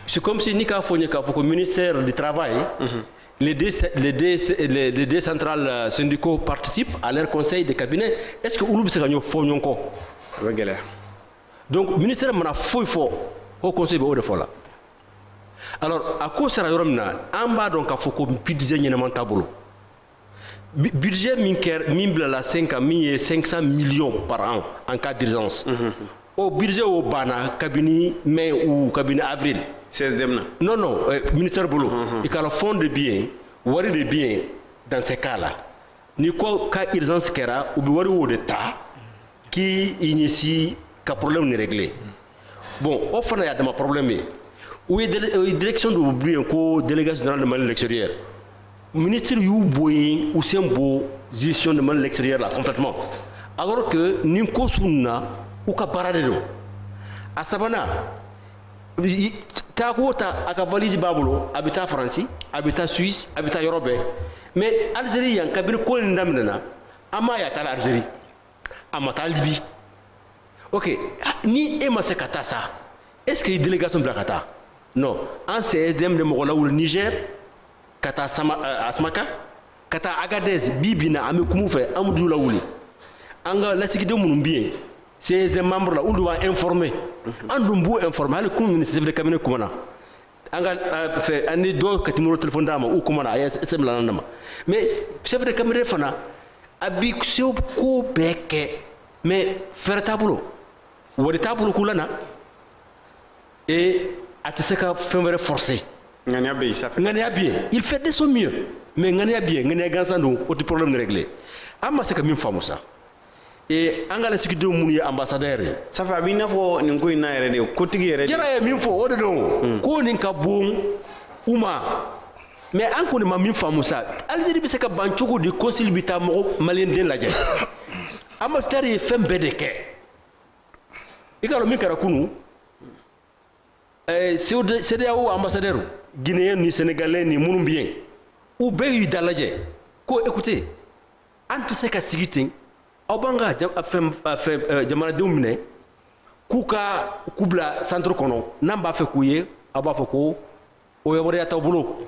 C'est comme si Nika Fogne le ministère du Travail, les deux centrales syndicaux participent à leur conseil de cabinet. Est-ce que vous savez que encore? Donc, le ministère m'a fait au conseil de Fola. Alors, à cause de ça, on va donc faire un budget tableau. Budget minble la 500 millions par an en cas d'urgence. Au budget au Bana, cabinet mai ou cabinet avril. 16e. Non, ministère Boulot. Il y a le fonds de biens, wari de biens dans ces cas-là. Ni quoi cas urgence kera ou wari ou d'état qui initie qu'un problème n'est réglé. Bon, au fond il y a des problèmes. ou direction de ko délégation générale de Mali l'extérieur ministre yu boy ou sembo gestion de Mali l'extérieur là complètement alors que ni ko sunna ou ka parade do a sabana ta ko ta aka valise babulo habita France habita Suisse habita Europe mais Algérie yan kabir ko ndamna ama ya tala Algérie ama ta Libye ok ni e ma se kata ça est-ce que délégation de la kata non en CSDM de Mogola ou le Niger kata Asmaka kata Agadez bibina ame kumu fe amdu la wuli anga la sigide munum bien CSDM membre la ou doit informer andum bu informer hal kun ni chef de cabinet kumana anga fait ani do ka numéro téléphone dama ou kumana ay sem la nandama mais chef de cabinet fana abi ko beke mais faire tableau wadi tableau kulana et atiseka faire forcer ngania be ça ngania bien il fait de son mieux mais ngania bien ngania gansando autre problème réglé amma c'est que même femme ça et angala sikide mun ya ambassadeur ça fa bi nafo ni ngoy na yere de ko tigi yere jara min fo o de don ko nin ka bon uma mais an ko ni ma min famu sa Algérie bi se ka banchogo de consul bita mo malien den la je ambassadeur e fem bedeke igalo min kara kunu CEDEAO ambassadeur guinéen ni sénégalais ni munum bien ou be yu dalaje ko écoutez ante se ka sigitin obanga jamana dumne kuka kubla centre kono namba fe kuye aba fe ko o yobore ya tabulo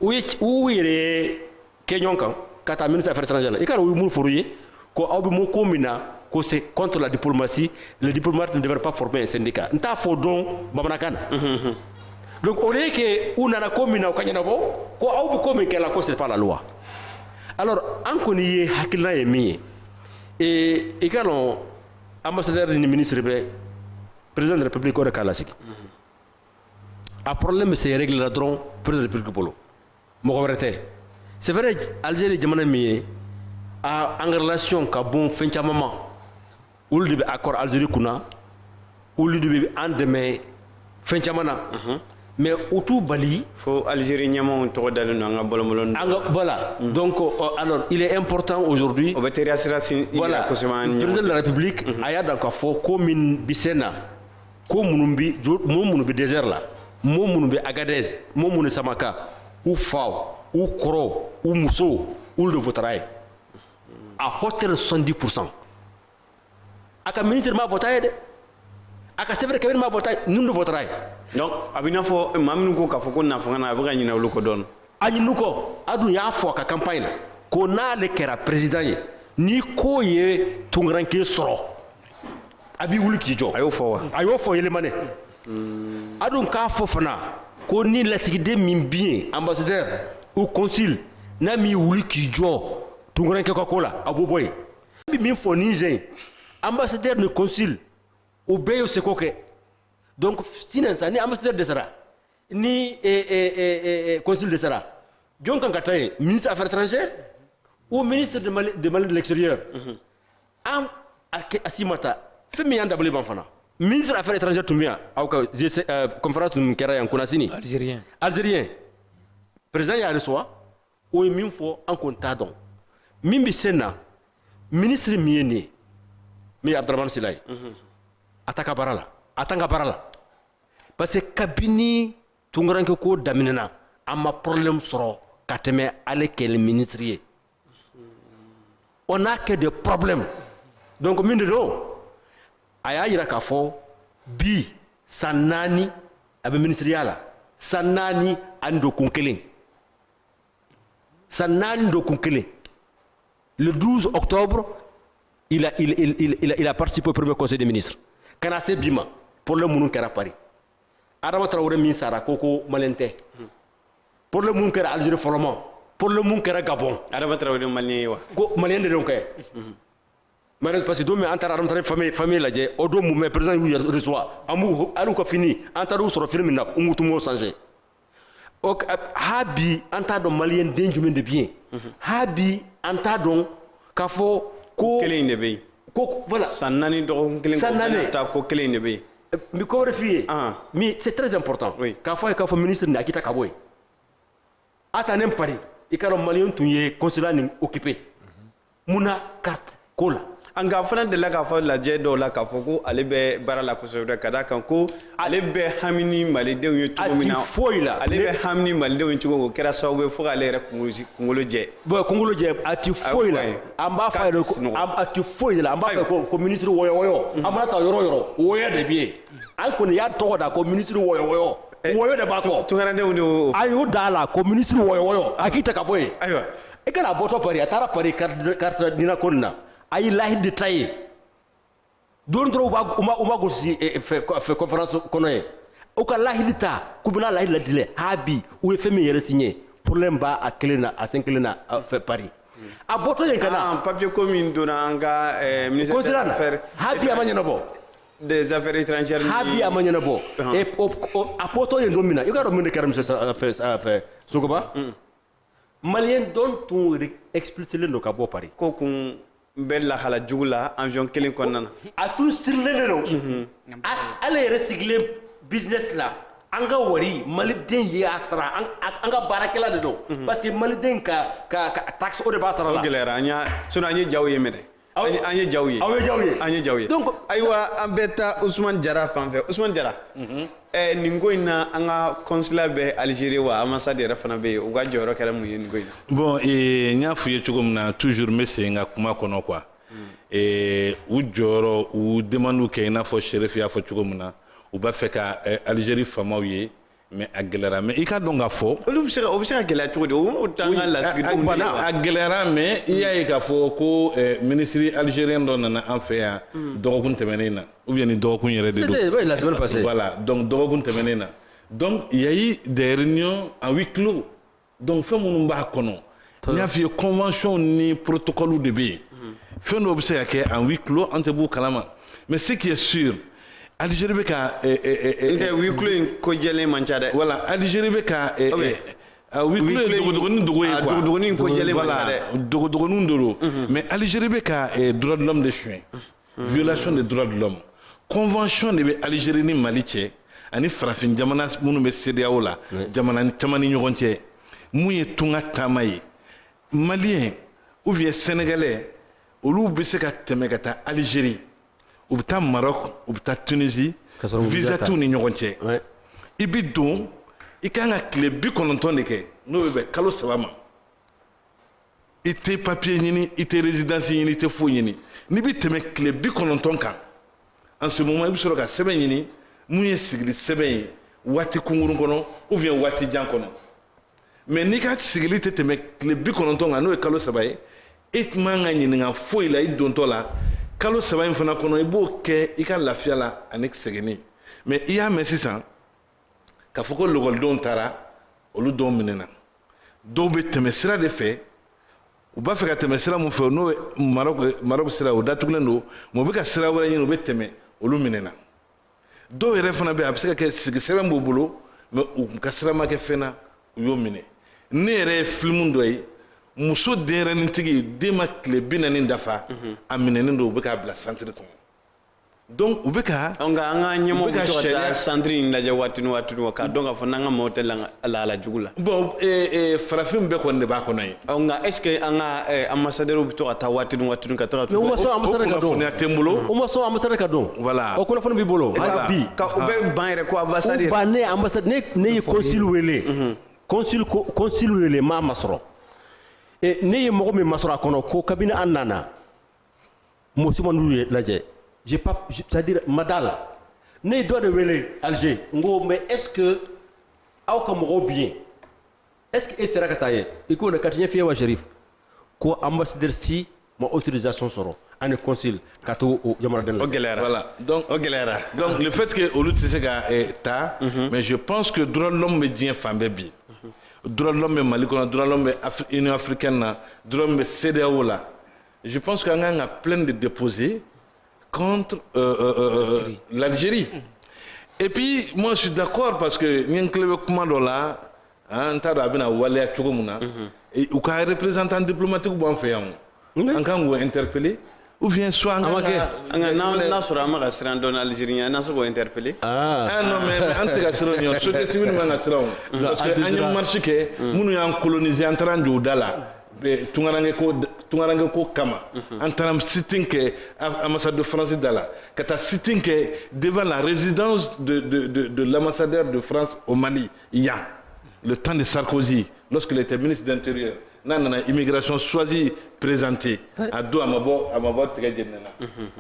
o yere kenyon kan kata ministre affaires étrangères ikaro mu foruye ko awbi mo komina ko c'est contre la diplomatie les diplomates ne devraient pas former un syndicat nta fo don bamanakana donc on est que on a la komina ko kanyana bo ko awbi komi que la cause c'est pas la loi alors en koni hakilna yemi et également ambassadeur ni ministre président de la République au Kalasik a problème c'est régler la dron président de la République polo mo c'est vrai Algérie jamana mi a en relation ka bon fencha mama ou de accord Algérie kuna ou de en demain fencha mana mais autour Bali faut Algérie nyamon to dalu nga bolomolon voilà donc alors il est important aujourd'hui voilà le président de la République aya donc fo commune bisena ko munumbi munumbi désert là munumbi Agadez munumbi Samaka ou Fao ou Koro ou Mousso ou le Votraï à hauteur 70% aka ministre ma votaye de aka c'est vrai que ma votaye nous ne voterai donc abina fo mamnu ko ka fo ko na fanga na buga nyina lu ko don anyinu ko adu ya fo ka campagne ko na le kera président ye ni ko ye tungranke soro abi wulu ki jo ayo fo yele mané adu ka fo fana ko ni la sigide min bien ambassadeur ou consul na mi wulu ki jo tungranke ko kola aboboy bi min fo ni jen ambassadeur ne consul ou beyo se koke donc sinon ni ambassadeur de Sara ni consul de Sara jon kan katay ministre affaires étrangères ou ministre de Mali de l'extérieur am asimata femi yanda bali banfana ministre affaires étrangères tumia au conférence de kera yan kunasini algérien président ya reçoit ou min fo en contadon mimbi sena ministre mieni mi Abdraman Silay ataka barala parce que kabini tungaranke ko daminena ama problème soro kateme ale quel ministre on a que des problèmes donc minde do aya yira ka fo bi sanani abe ministériala sanani ando konkelen sanani do konkelen le 12 octobre il a participé au premier conseil des ministres kana se bima pour le moun kera Paris adama Traoré min sara koko malente pour le moun kera Algérie folloment pour le moun kera Gabon adama Traoré malien wa go malien de donc malien parce que do me antara adama Traoré famille la je o do mu me président yu reçoit amu alu ko fini antara sur film na umutu mo changer ok habi anta do malien denjumen de bien habi anta don kafo ko kele ne be ko voilà sanani do kelen ko ta ko kele ne be mi ko refier mais c'est très important k'a fɔ ministre ni akita kaboy ata nem pari i ka malien tun ye consulat ni occupé muna carte ko la an ka fana de la k'a fɔ lajɛ dɔw la k'a fɔ ko ale bɛ baara la kosɛbɛ ka d'a kan ko ale bɛ hami ni malidenw ye cogo min na ale bɛ hami ni malidenw ye cogo o kɛra sababu ye fo k'ale yɛrɛ kunkolo jɛ bon kunkolo jɛ a ti foyi la an b'a fɔ a ti foyi la an b'a fɔ ko ministre wɔyɔ an b'a ta yɔrɔ wɔyɔ de bɛ yen an kɔni y'a tɔgɔ da ko ministre wɔyɔ wɔyɔ de b'a tɔgɔ tunkarandenw de a y'o da a la ko ministre wɔyɔ a k'i ta ka bɔ yen ayiwa i kana bɔtɔ pari a taara pari carte dina ko nin na a y'i lahi de ta ye don dɔrɔn u ma gosi fɛ conférence kɔnɔ ye u ka lahidi ta k'u bɛna lahidi ladilɛ ha bi u ye fɛn min yɛrɛ signé problème b'a a kelen na a sen kelen na fɛ Paris a bɔtɔ yen ka na papier ko min donna an ka ministère des affaires ha bi a ma ɲɛnabɔ des affaires étrangères ha bi a ma ɲɛnabɔ a bɔtɔ yen don min na i ka dɔn mun de kɛra monsieur Sogoba malien dɔn tun expliqué don ka bɔ Paris ko kun bɛ lahala jugu la avion kelen kɔnɔna na a tun sirilen don ale yɛrɛ sigilen business la an ka wari maliden ye a sara an ka baarakɛla de don parce que maliden ka taxe o de b'a sara la gɛlɛyara an ye jaw ye mɛnɛ an ye jaw ye an ye jaw ye donc ayiwa an bɛ taa Usumani Jara fan fɛ Usumani Jara nin ko in na an ka consulat bɛ Algérie wa ambassade yɛrɛ fana bɛ yen u ka jɔyɔrɔ kɛra mun ye nin ko in na bon n y'a fɔ i ye cogo min na toujours n bɛ segin ka kuma kɔnɔ quoi u jɔyɔrɔ u demandes kɛ i n'a fɔ Sheriff y'a fɔ cogo min na u b'a fɛ ka Algérie faamaw ye mais a gɛlɛyara mais i ka dɔn k'a fɔ o bɛ se ka gɛlɛya cogo di o t'an ka lasigidenw de a gɛlɛyara mais i y'a ye k'a fɔ ko ministre algérien dɔ nana an fɛ yan dɔgɔkun tɛmɛnen na ou bien ni dɔgɔkun yɛrɛ de don voilà donc dɔgɔkun tɛmɛnen na donc il y a eu des réunions à huis clos donc fɛn minnu b'a kɔnɔ n y'a f'i ye convention ni protocole de bɛ yen fɛn dɔw bɛ se ka kɛ en huis clos an tɛ b'u kalama mais ce qui est sûr Algérie bɛ ka huis clos in ko jɛlen man ca dɛ voilà Algérie bɛ ka huis clos ye dogodogonin dogo ye quoi dogodogonin ko jɛlen man ca dɛ dogodogonin de don mais Algérie bɛ ka droits de l'homme de suɲɛ violation des droits de l'homme convention de bɛ Algérie ni Mali cɛ ani farafin jamana minnu bɛ CEDEAO la jamana caman ni ɲɔgɔn cɛ mun ye tunga taama ye malien ou bien sénégalais olu bɛ se ka tɛmɛ ka taa Algérie u bɛ taa Maroc u bɛ taa Tunisie visa t'u ni ɲɔgɔn cɛ i bɛ don i kan ka tile 90 de kɛ n'o bɛ bɛn kalo 3 ma i tɛ papier ɲini i tɛ résidence ɲini i tɛ foyi ɲini n'i bɛ tɛmɛ tile 90 kan en ce moment i bɛ sɔrɔ ka sɛbɛn ɲini mun ye sigili sɛbɛn ye waati kunkurun kɔnɔ ou bien waati jan kɔnɔ mais n'i ka sigili tɛ tɛmɛ tile 90 kan n'o ye kalo 3 ye e tun man ka ɲininka foyi la i dontɔ la kalo 3 in fana kɔnɔ i b'o kɛ i ka lafiya la ani seginni mais i y'a mɛn sisan k'a fɔ ko lɔgɔlidenw taara olu dɔw minɛna dɔw bɛ tɛmɛ sira de fɛ u b'a fɛ ka tɛmɛ sira mun fɛ n'o ye Maroc sira o datugulen don mais u bɛ ka sira wɛrɛ ɲini u bɛ tɛmɛ olu minɛna dɔw yɛrɛ fana bɛ yen a bɛ se ka kɛ sigi sɛbɛn b'u bolo mais u ka sira ma kɛ fɛn na u y'o minɛ ne yɛrɛ ye film dɔ ye muso denɲɛrɛnintigi den ma tile 40 dafa a minɛnen don u bɛ k'a bila centre kɔnɔ donc u bɛ ka nka an ka ɲɛmɔgɔw bɛ to ka taa centre in lajɛ waati ni waati k'a dɔn k'a fɔ n'an ka maaw tɛ lahala jugu la bon farafin bɛɛ kɔni de b'a kɔnɔ ye nka est ce que an ka ambassadeur bɛ to ka taa waati ni waati ka taga mais u ma sɔn ambassadeur ka don kunnafoniya tɛ n bolo u ma sɔn ambassadeur ka don voilà o kunnafoni b'i bolo hali bi u bɛ ban yɛrɛ ko ambassade u ban ne ambassade ne ye consul wele consul wele maa ma sɔrɔ ne ye mɔgɔ min ma sɔrɔ a kɔnɔ ko kabini an nana mɔgɔ si ma n'u lajɛ c'est-à-dire Madal ne ye dɔ de wele Alger n ko mais est-ce que aw ka mɔgɔw bi yen est-ce que e sera ka taa yen i k'o na ka ɲɛ f'i ye wa Sheriff ko ambassadeur si ma autorisation sɔrɔ ani consul ka to o jamanaden la o gɛlɛyara voilà donc o gɛlɛyara donc le fait que olu tɛ se ka taa mais je pense que droit de l'homme bɛ diɲɛ fan bɛɛ bi droit de l'homme bɛ Mali kɔnɔ droit de l'homme bɛ Union africaine na droit de l'homme bɛ CEDEAO la je pense que an kan ka plainte de déposer contre l'Algérie. Et puis, moi, je suis d'accord parce que nous avons un là, on a un représentant diplomatique qui a interpellé, ou bien soit n'a sɔrɔ an ma ka siran dɔn Algérien n'a se k'o interpeller. Non mais an tɛ se ka siran o ɲɛ société civile man ka siran o parce que an ye marche kɛ minnu y'an coloniser an taara jɔ u da la tungaranke ko kama an taara sitting kɛ ambassade de France da la ka taa sitting kɛ devant la résidence de l'ambassadeur de France au Mali yan le temps de Sarkozy lorsqu'il était ministre de l'Intérieur n'a nana immigration choisie présentée a do a ma bɔ tigɛ jeni na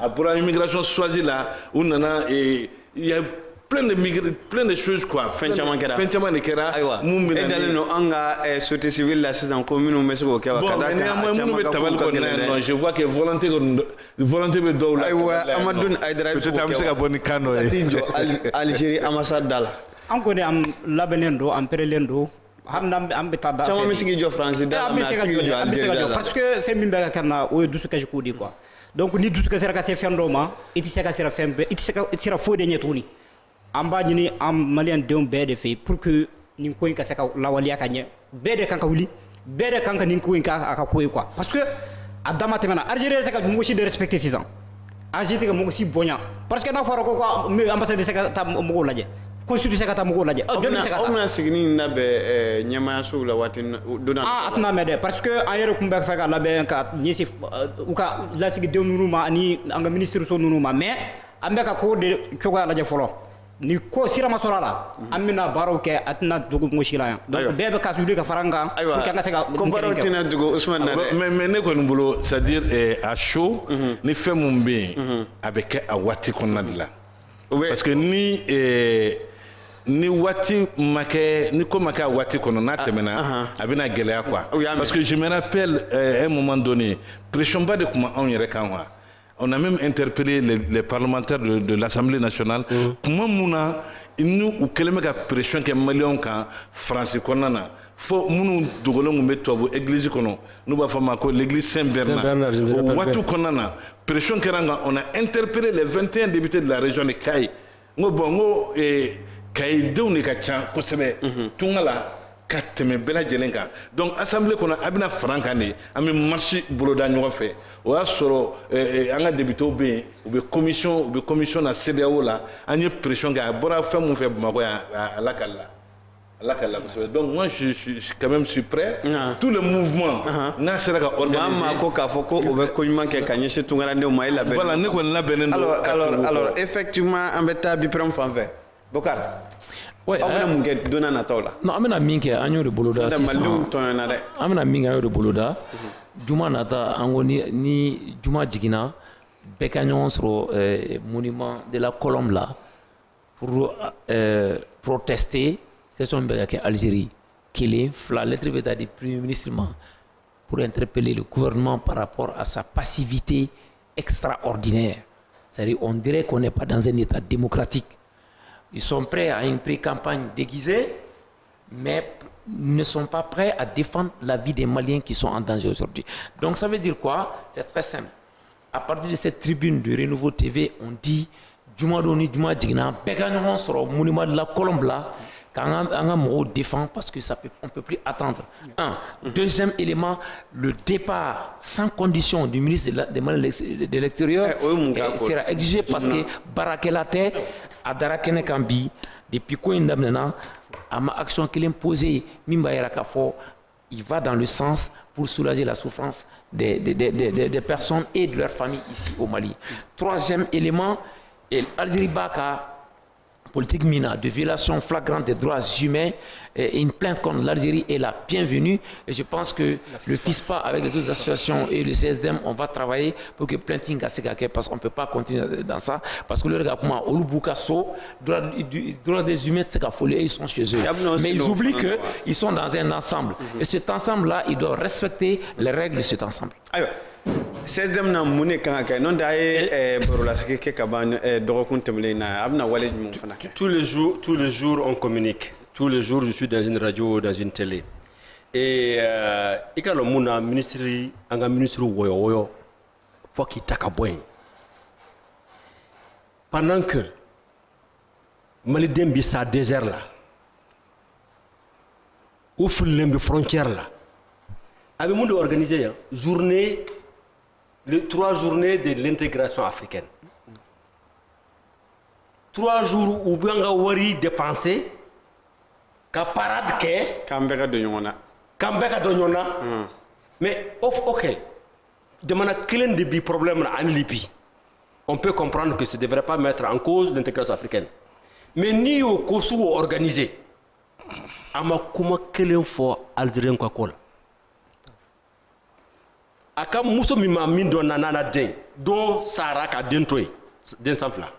a bɔra immigration choisie la u nana il y a plein de choses quoi fɛn caman kɛra ayiwa mun bɛ dalen don an ka société civile la sisan ko minnu bɛ se k'o kɛ wa ka da kan minnu bɛ tabali kɔnɔna na je vois que volonté bɛ dɔw la ayiwa Amadou Aïdara peut-être an bɛ se ka bɔ ni kan dɔ ye jɔ Algérie ambassade da la an kɔni an labɛnnen don an perelen don hali n'an bɛ taa da fɛ caman bɛ se k'i jɔ France da la mais a tɛ se k'i jɔ Algérie da la parce que fɛn min bɛ ka kɛ na o ye dusukasi ko de quoi donc ni dusukasi sera ka se fɛn dɔw ma i tɛ se ka sera fɛn bɛɛ i tɛ se ka foyi de ɲɛ tuguni an b'a ɲini an maliyɛndenw bɛɛ de fɛ pour que nin ko in ka se ka lawaleya ka ɲɛ bɛɛ de kan ka wuli bɛɛ de kan ka nin ko in k'a ka ko ye quoi parce que a dama tɛmɛna Algérie tɛ se ka mɔgɔ si de respecter sisan Algérie tɛ ka mɔgɔ si bonya parce que n'a fɔra ko ambassade tɛ se ka taa mɔgɔw lajɛ consul tɛ se ka taa mɔgɔw lajɛ jɔn bɛ se ka taa aw bɛna sigini in labɛn ɲɛmaayasow la waati don na a tɛna mɛn dɛ parce que an yɛrɛ tun bɛ fɛ ka labɛn ka ɲɛsin u ka lasigidenw ninnu ma ani an ka ministreso ninnu ma mais an bɛ ka ko de cogoya lajɛ fɔlɔ ni ko sira ma sɔrɔ a la an bɛna baaraw kɛ a tɛna dogo mɔgɔ si la yan donc bɛɛ bɛ ka wuli ka fara an kan pour que an ka se ka ko baaraw tɛna dogo Ousmane na dɛ mais ne kɔni bolo c'est à dire à chaud ni fɛn mun bɛ yen a bɛ kɛ a waati kɔnɔna de la parce que ni waati ma kɛ ni ko ma kɛ a waati kɔnɔ n'a tɛmɛna a bɛna gɛlɛya quoi parce que je me rappelle un moment donné pression ba de tun bɛ anw yɛrɛ kan wa on a même interpellé les parlementaires de l'Assemblée nationale tuma mun na n'u kɛlen bɛ ka pression kɛ maliyɛnw kan France kɔnɔna na fo minnu dogolen tun bɛ tubabu église kɔnɔ n'u b'a fɔ a ma ko l'église Saint-Bernard o waati kɔnɔna na pression kɛra an kan on a interpellé les 21 députés de la région de Kayi n ko bon n ko Kayidenw de ka ca kosɛbɛ tunga la ka tɛmɛ bɛɛ lajɛlen kan donc assemblée kɔnɔ a bɛna fara an kan de an bɛ marche boloda ɲɔgɔn fɛ o y'a sɔrɔ an ka députés bɛ yen u bɛ commission na CEDEAO la an ye pression kɛ a bɔra fɛn min fɛ Bamakɔ yan ala ka la kosɛbɛ donc moi je quand même suis prêt tous les mouvements n'a sera ka organiser maa ko k'a fɔ ko o bɛ ko ɲuman kɛ ka ɲɛsin tungarandenw ma i labɛn voilà ne kɔni labɛnnen don alors effectivement an bɛ taa BPREM fan fɛ Bokar ouais, aw bɛna mun kɛ don n'a nataw la non an bɛna min kɛ an y'o de boloda sisan malidenw tɔɲɔna dɛ an bɛna min kɛ an y'o de boloda juma nata an ko ni juma jiginna bɛɛ ka ɲɔgɔn sɔrɔ monument de la Colombe la pour protester session bɛ ka kɛ Algérie kelen fila lettre bɛ taa di premier ministre ma pour interpeller le gouvernement par rapport à sa passivité extraordinaire. C'est-à-dire on dirait qu'on n'est pas dans un état démocratique. Ils sont prêts à une pré-campagne déguisée, mais ne sont pas prêts à défendre la vie des Maliens qui sont en danger aujourd'hui. Donc ça veut dire quoi? C'est très simple. À partir de cette tribune de Renouveau TV, on dit Juma Doni, Juma Djigna, Bekanoron sur le monument de la Colombe là, quand on défend parce que on ne peut plus attendre. Un. Deuxième élément, le départ sans condition du ministre de l'Extérieur sera exigé parce que Barakelate, Adarakene Kambi, depuis quoi il a ma action qu'il a imposée, il va dans le sens pour soulager la souffrance des personnes et de leurs familles ici au Mali. Troisième élément, Algérie Baka, politique mina de violation flagrante des droits humains, et une plainte contre l'Algérie est la bienvenue. Et je pense que le FISPA, avec les autres associations et le CSDM, on va travailler pour que plainte parce qu'on ne peut pas continuer dans ça. Parce que le regard, au Lubukaso, droits des humains, c'est ils sont chez eux. Mais ils oublient qu'ils sont dans un ensemble. Et cet ensemble-là, ils doivent respecter les règles de cet ensemble. CSDM na mun kan ka kɛ n'o tɛ a ye barolasigi kɛ ka ban dɔgɔkun tɛmɛnen na a bɛna wale jumɛn fana kɛ. Tous les jours on communique. Tous les jours je suis dans une radio, dans une télé. Et i ka dɔn mun na ministre an ka ministre wɔyɔ fo k'i ta ka bɔ yen. Pendant que Maliden bi sa désert la u fililen bɛ frontière la a bɛ mun de organiser yan journée les 3 journées de l'intégration africaine. 3 jours où bien wari dépensé, ka parade ke, kambeka de nyona. Kambeka de nyona. Mais ok, de mana clé de bi problème en Libye. On peut comprendre que ça ne devrait pas mettre en cause l'intégration africaine. Mais ni au Kosovo organisé, ama kuma kelen fo Algérien quoi kola. Aka muso mi ma min do nanana den, do Sara ka den toy, den sanfla.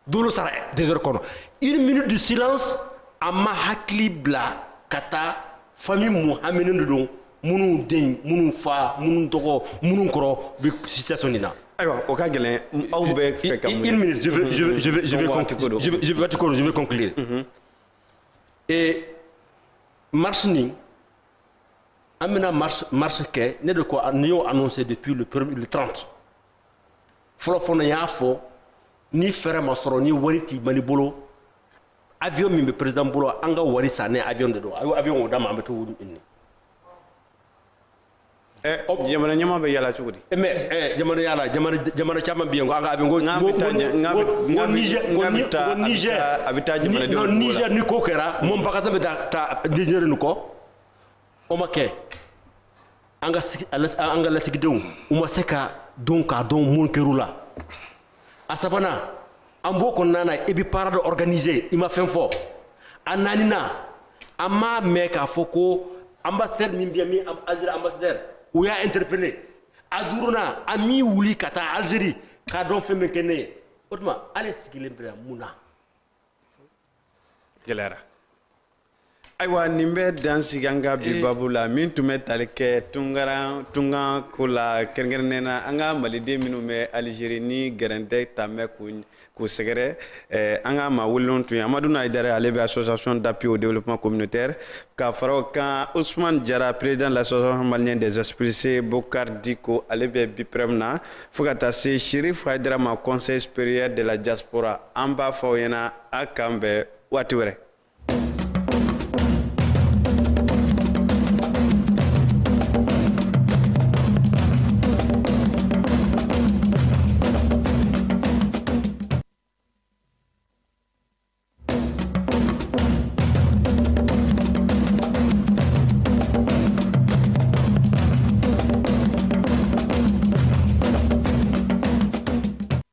Dolo Sara des heures kono. 1 minute de silence ama hakli bla kata famille Mohamed Ndon munu den munu fa munu togo munu koro bi situation dina. Aïwa, au cas gelen, on peut faire comme 1 minute, je vais conclure. Et marche amena marche que ne de quoi nous annoncé depuis le 30. Folo ya fo ni fera masoro ni wariti malibolo avion mi président bolo anga wari sané avion de do avion o dama meto inni. Jamana nyama be yala cugudi. Mais jamana chama biengo anga avion Niger ni kokera mon bakata be ta Niger ni ko o make anga la sigidon uma seka donc a don mon kerula asabana ambo ko nana ebi parade organisée ima fen fo ananina ama meka foko ambassadeur min mi ambassadeur ou ya interpellé aduruna ami wuli kata Algérie ka don femme kene otma ale sigile mbra muna Gelera. Aïwa nimbe dansi ganga bi babula min tume talke tunga kula kerngernena anga malide minu me Algérie ni gerende tamme ku segere anga ma wulon tu amaduna idare alebe association d'appui au développement communautaire ka faroka Ousmane Diarra président de l'association malienne des expulsés Bokar Diko alebe bi premna fukata se Chérif Haïdara ma conseil supérieur de la diaspora amba foyena akambe watiwere